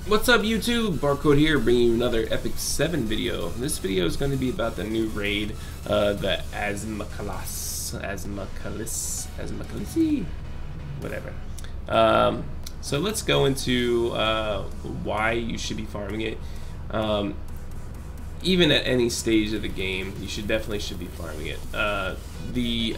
What's up YouTube? Barcode here, bringing you another Epic 7 video. This video is going to be about the new raid, the Asmakalis, whatever. So let's go into why you should be farming it. Even at any stage of the game, you definitely should be farming it. The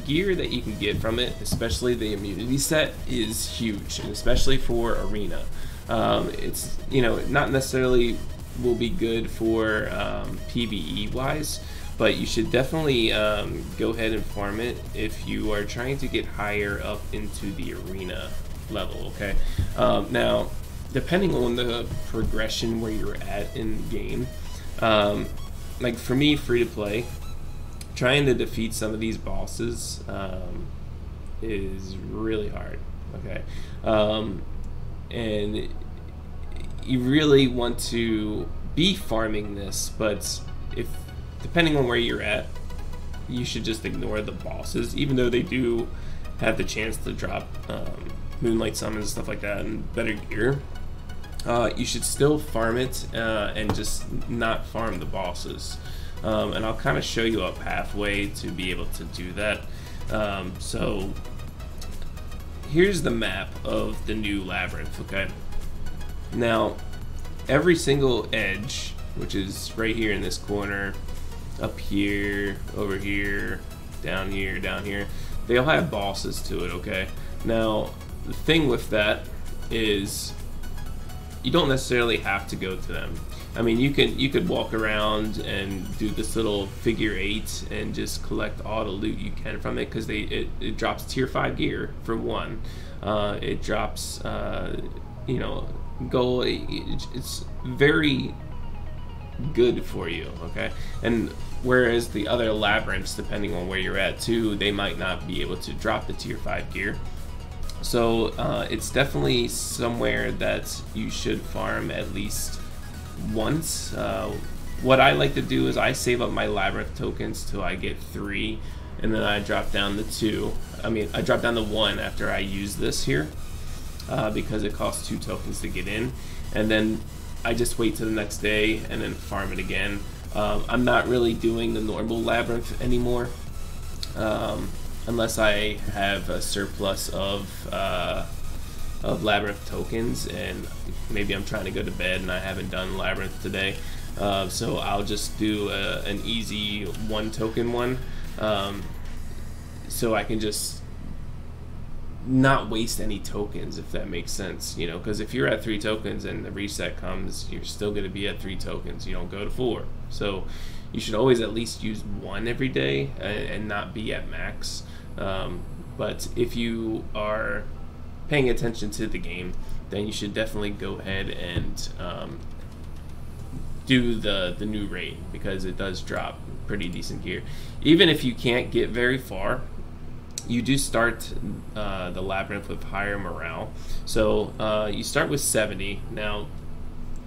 gear that you can get from it, especially the immunity set, is huge, and especially for arena. It's, not necessarily will be good for PvE wise, but you should definitely go ahead and farm it if you are trying to get higher up into the arena level. Okay, now depending on the progression where you're at in game, like for me, free to play, trying to defeat some of these bosses is really hard. Okay, and you really want to be farming this, but depending on where you're at, you should just ignore the bosses, even though they do have the chance to drop moonlight summons and stuff like that and better gear. You should still farm it and just not farm the bosses, and I'll kind of show you a pathway to be able to do that. So here's the map of the new Labyrinth. Okay, now every single edge, which is right here in this corner, up here, over here, down here, they all have bosses to it. Okay, now the thing with that is you don't necessarily have to go to them. I mean, you could walk around and do this little figure 8 and just collect all the loot you can from it, because it drops tier 5 gear for one. It drops gold. It's very good for you. Okay, and whereas the other labyrinths, depending on where you're at too, they might not be able to drop the tier 5 gear. So it's definitely somewhere that you should farm at least once. What I like to do is I save up my labyrinth tokens till I get 3, and then I drop down the 2. I drop down the 1 after I use this here, because it costs 2 tokens to get in, and then I just wait till the next day and then farm it again. I'm not really doing the normal labyrinth anymore, unless I have a surplus of labyrinth tokens, and maybe I'm trying to go to bed and I haven't done labyrinth today. So I'll just do an easy 1 token one, so I can just not waste any tokens, if that makes sense. Because if you're at 3 tokens and the reset comes, you're still going to be at 3 tokens. You don't go to 4. So you should always at least use 1 every day and not be at max. But if you are paying attention to the game, then you should definitely go ahead and do the new raid, because it does drop pretty decent gear. Even if you can't get very far, you do start the labyrinth with higher morale. So you start with 70. Now,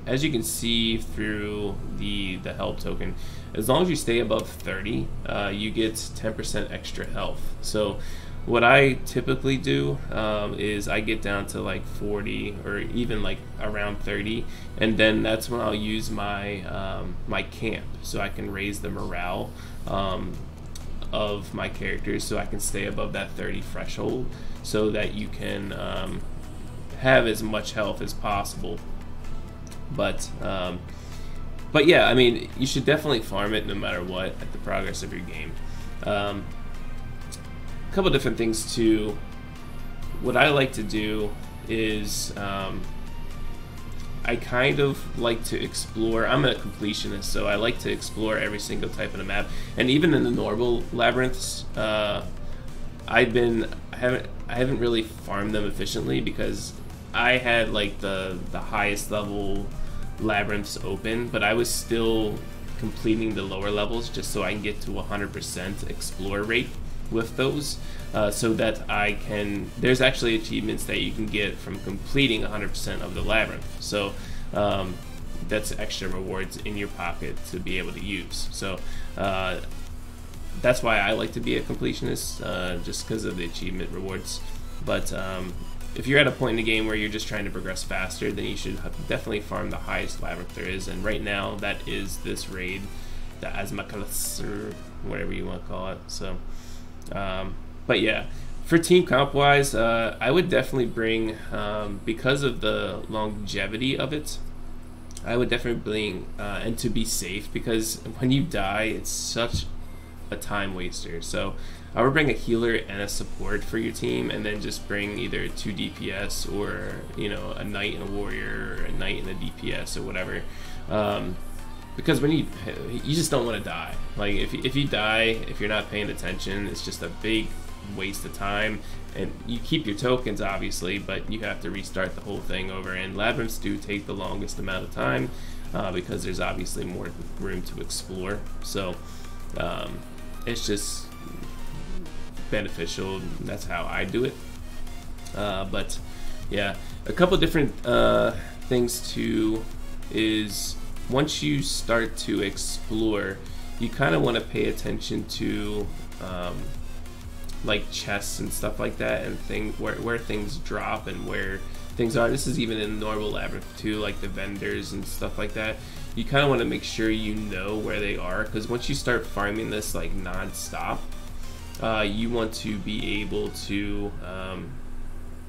as you can see through the help token, as long as you stay above 30, you get 10% extra health. So what I typically do is I get down to like 40 or even like around 30, and then that's when I'll use my my camp, so I can raise the morale of my characters, so I can stay above that 30 threshold, so that you can have as much health as possible. But yeah, I mean, you should definitely farm it no matter what at the progress of your game. A couple different things too. What I like to do is I kind of like to explore. I'm a completionist, so I like to explore every single type of the map, and even in the normal labyrinths, I haven't really farmed them efficiently, because I had like the highest level labyrinths open, but I was still completing the lower levels just so I can get to 100% explore rate with those, so that I can, there's actually achievements that you can get from completing 100% of the labyrinth. So that's extra rewards in your pocket to be able to use. So that's why I like to be a completionist, just because of the achievement rewards. But if you're at a point in the game where you're just trying to progress faster, then you should definitely farm the highest labyrinth there is. And right now, that is this raid, the Asmakalas, or whatever you want to call it. So, but yeah, for team comp wise, I would definitely bring, because of the longevity of it, I would definitely bring, and to be safe, because when you die, it's such a time waster. So I would bring a healer and a support for your team, and then just bring either 2 DPS or, you know, a knight and a warrior, or a knight and a DPS or whatever. Because when you just don't want to die. Like if you die, if you're not paying attention, it's just a big waste of time. And you keep your tokens, obviously, but you have to restart the whole thing over. And labyrinths do take the longest amount of time, because there's obviously more room to explore. So it's just beneficial. That's how I do it. But yeah, a couple different things too is, once you start to explore, you kind of want to pay attention to like chests and stuff like that, and where things drop and where things are. This is even in normal labyrinth too, like the vendors and stuff like that. You kind of want to make sure you know where they are, because once you start farming this like non-stop, you want to be able to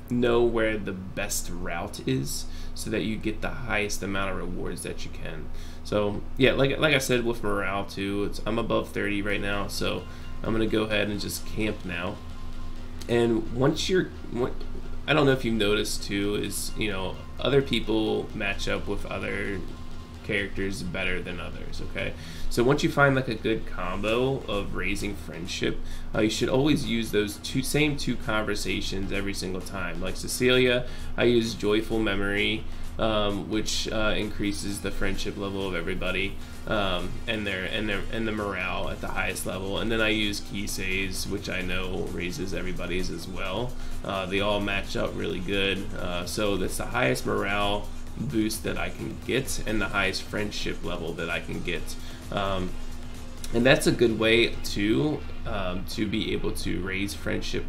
know where the best route is, so that you get the highest amount of rewards that you can. So yeah, like I said with morale too, I'm above 30 right now, so I'm gonna go ahead and just camp now. And I don't know if you've noticed too, is, you know, other people match up with other characters better than others, okay? So once you find like a good combo of raising friendship, you should always use those same two conversations every single time. Like Cecilia, I use Joyful Memory, which increases the friendship level of everybody, and the morale at the highest level. And then I use Kise's, which I know raises everybody's as well. They all match up really good. So that's the highest morale boost that I can get, and the highest friendship level that I can get. And that's a good way to be able to raise friendship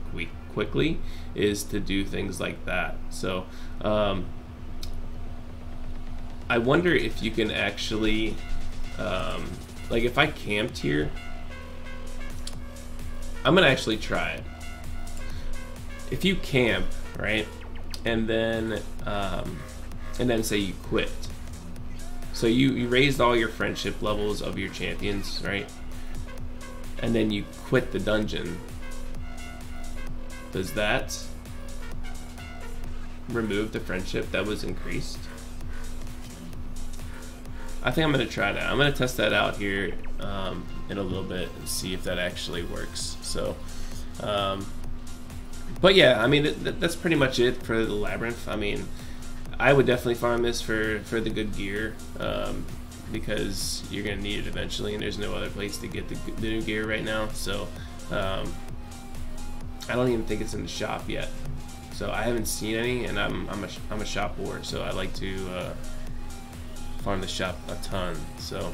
quickly, is to do things like that. So I wonder if you can actually, like if I camped here, I'm gonna actually try it. If you camp, right, and then say you quit. So you raised all your friendship levels of your champions, right? And then you quit the dungeon. Does that remove the friendship that was increased? I think I'm going to try that. I'm going to test that out here in a little bit and see if that actually works. So, but yeah, I mean, that's pretty much it for the Labyrinth. I mean, I would definitely farm this for the good gear, because you're going to need it eventually, and there's no other place to get the new gear right now. So I don't even think it's in the shop yet. So I haven't seen any, and I'm a shop whore, so I like to farm the shop a ton. So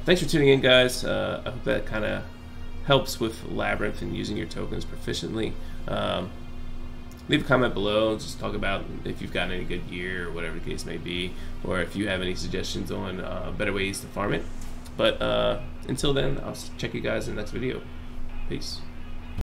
thanks for tuning in, guys. I hope that kind of helps with Labyrinth and using your tokens proficiently. Leave a comment below, just talk about if you've gotten any good gear or whatever the case may be, or if you have any suggestions on better ways to farm it. But until then, I'll check you guys in the next video. Peace.